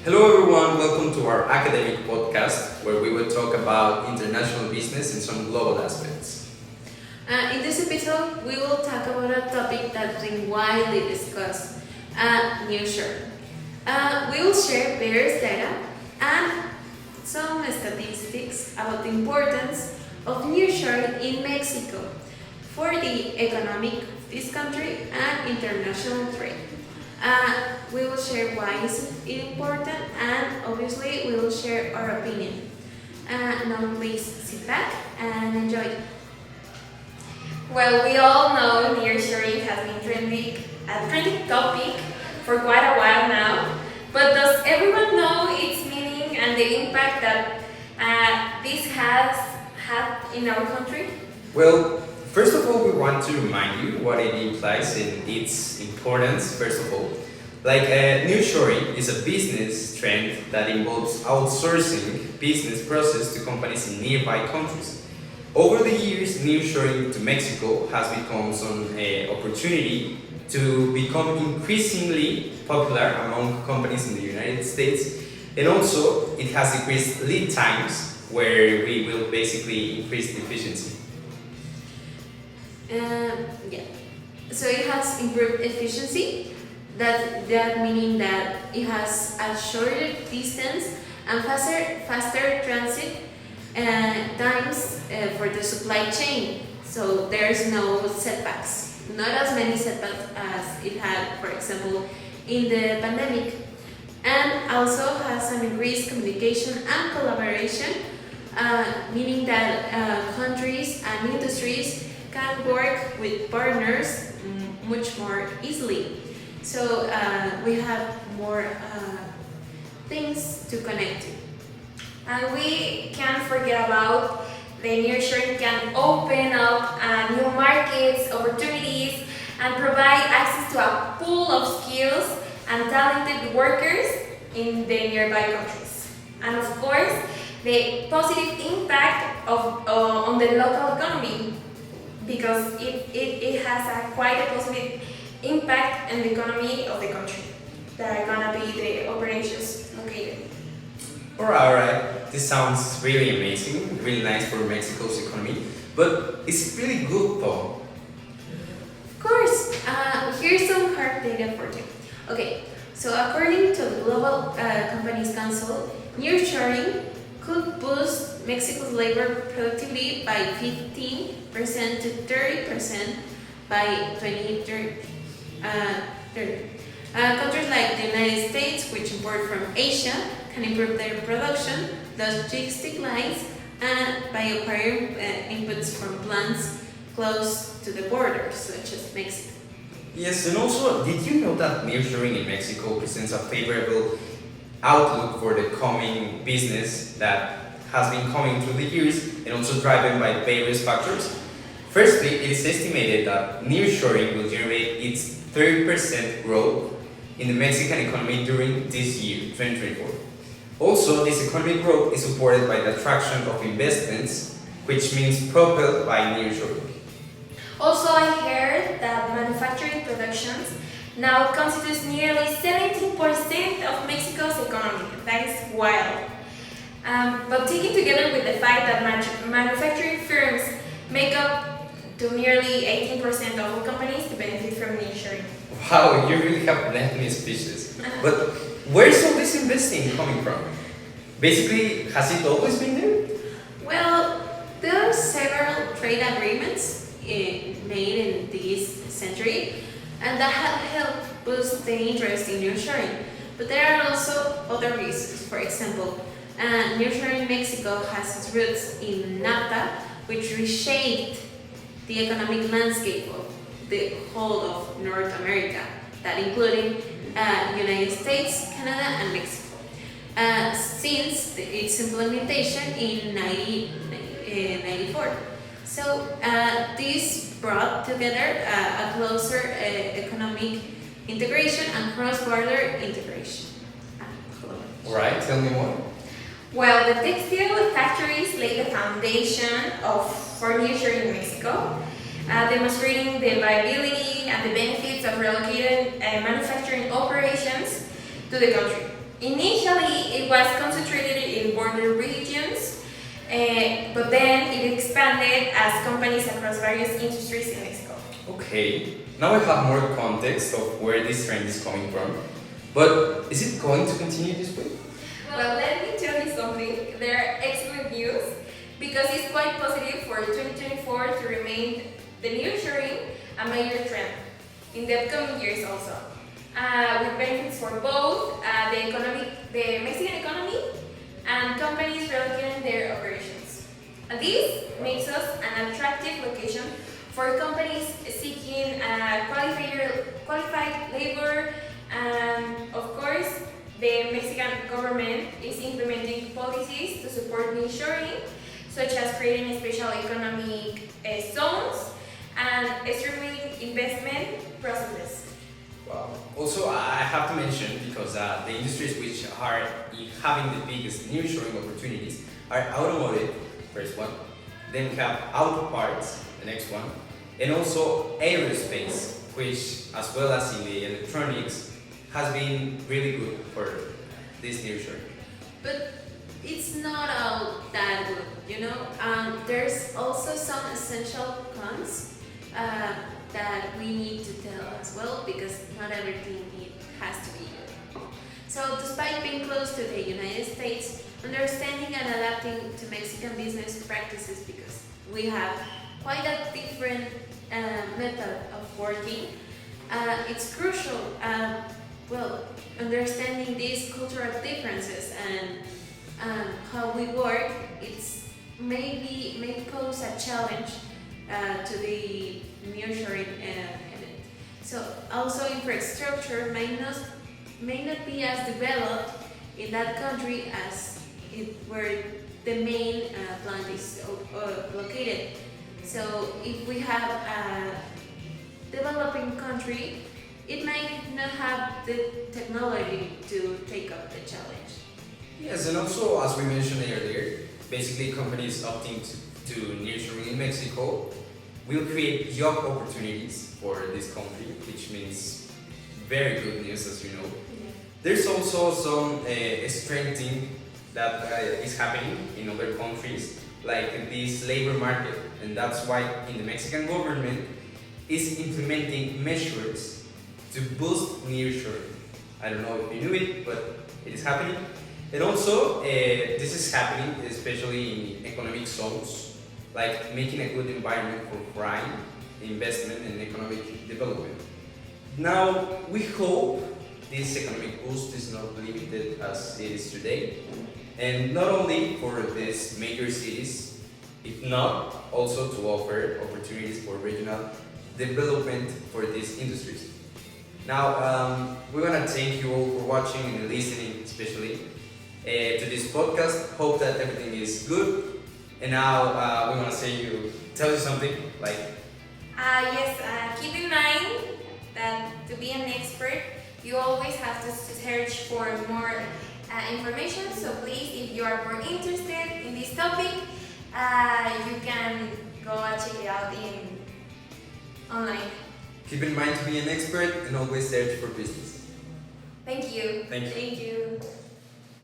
Hello everyone, welcome to our academic podcast where we will talk about international business and some global aspects. In this episode, we will talk about a topic that's been widely discussed, nearshoring. We will share various data and some statistics about the importance of nearshoring in Mexico for the economic of this country and international trade. We will share why is it important, and obviously we will share our opinion. Now please sit back and enjoy. Well, we all know nearshoring has been a trending topic for quite a while now, but does everyone know its meaning and the impact that this has had in our country? Well, first of all, we want to remind you what it implies and its importance, first of all. Nearshoring is a business trend that involves outsourcing business process to companies in nearby countries. Over the years, nearshoring to Mexico has become an opportunity to become increasingly popular among companies in the United States, and also it has decreased lead times where we will basically increase the efficiency. Yeah. So it has improved efficiency. That meaning that it has a shorter distance and faster transit times for the supply chain. So there's no setbacks, not as many setbacks as it had, for example, in the pandemic, and also has an increased communication and collaboration, meaning that countries and industries can work with partners much more easily. So we have more things to connect to. And we can't forget about the nearshoring can open up new markets, opportunities, and provide access to a pool of skills and talented workers in the nearby countries. And of course, the positive impact on the local economy, because it has quite a positive impact on the economy of the country that are gonna be the operations located. Alright. This sounds really amazing, really nice for Mexico's economy, but it's really good though. Of course, here's some hard data for you. Okay, so according to the Global Companies Council, nearshoring could boost Mexico's labor productivity by 15% to 30% by 2030. Countries like the United States, which import from Asia, can improve their production, logistic lines, and by acquiring inputs from plants close to the borders, such as Mexico. Yes, and also, did you know that nearshoring in Mexico presents a favorable outlook for the coming business that has been coming through the years and also driven by various factors? Firstly, it is estimated that nearshoring will generate its 30% growth in the Mexican economy during this year, 2024. Also, this economic growth is supported by the attraction of investments, which means propelled by nearshoring. Also, I heard that manufacturing productions now constitutes nearly 17% of Mexico's economy. That is wild. But taken together with the fact that manufacturing firms make up to nearly 18% of all companies to benefit from nearshoring. Wow, you really have left me speechless. But where's all this investing coming from? Basically, has it always been there? Well, there are several trade agreements made in this century, and that have helped boost the interest in nearshoring. But there are also other reasons. For example, nearshoring Mexico has its roots in NAFTA, which reshaped the economic landscape of the whole of North America, that including United States, Canada, and Mexico, since its implementation in 1994. So this brought together a closer economic integration and cross-border integration. Alright, tell me more. Well, the textile factories laid the foundation for nearshoring in Mexico, demonstrating the viability and the benefits of relocating manufacturing operations to the country. Initially, it was concentrated in border regions, but then it expanded as companies across various industries in Mexico. Okay, now I have more context of where this trend is coming from. But is it going to continue this way? Well, let me tell you something. There are excellent news because it's quite positive for 2024 to remain the nearshoring a major trend in the upcoming years also. With benefits for both the Mexican economy and companies relocating their operations. This makes us an attractive location for companies seeking qualified labor, and of course, the Mexican government is implementing policies to support nearshoring, such as creating special economic zones and streamlining investment processes. Wow. Also, I have to mention because the industries which are having the biggest nearshoring opportunities are automotive, first one. Then we have auto parts, the next one, and also aerospace, which, as well as in the electronics, has been really good for this nearshoring. But it's not all that good, you know. There's also some essential cons that we need to tell as well, because not everything it has to be good. So, despite being close to the United States, understanding and adapting to Mexican business practices, because we have quite a different method of working, it's crucial. Well, understanding these cultural differences and how we work, may pose a challenge to the nearshoring element. So also infrastructure may not be as developed in that country as where the main plant is located. So if we have a developing country, it might not have the technology to take up the challenge. Yes, and also, as we mentioned earlier, basically companies opting to nearshoring in Mexico will create job opportunities for this country, which means very good news, as you know. Yeah. There's also some strengthening that is happening in other countries, like this labor market, and that's why in the Mexican government is implementing measures to boost nearshoring. I don't know if you knew it, but it is happening. And also, this is happening especially in economic zones, like making a good environment for crime, investment, and economic development. Now, we hope this economic boost is not limited as it is today, and not only for these major cities, if not also to offer opportunities for regional development for these industries. Now, we want to thank you all for watching and listening, especially to this podcast. Hope that everything is good. And now we want to tell you something like. Yes, keep in mind that to be an expert, you always have to search for more information. So please, if you are more interested in this topic, you can go and check it out online. Keep in mind to be an expert and always search for business. Thank you. Thank you. Thank you.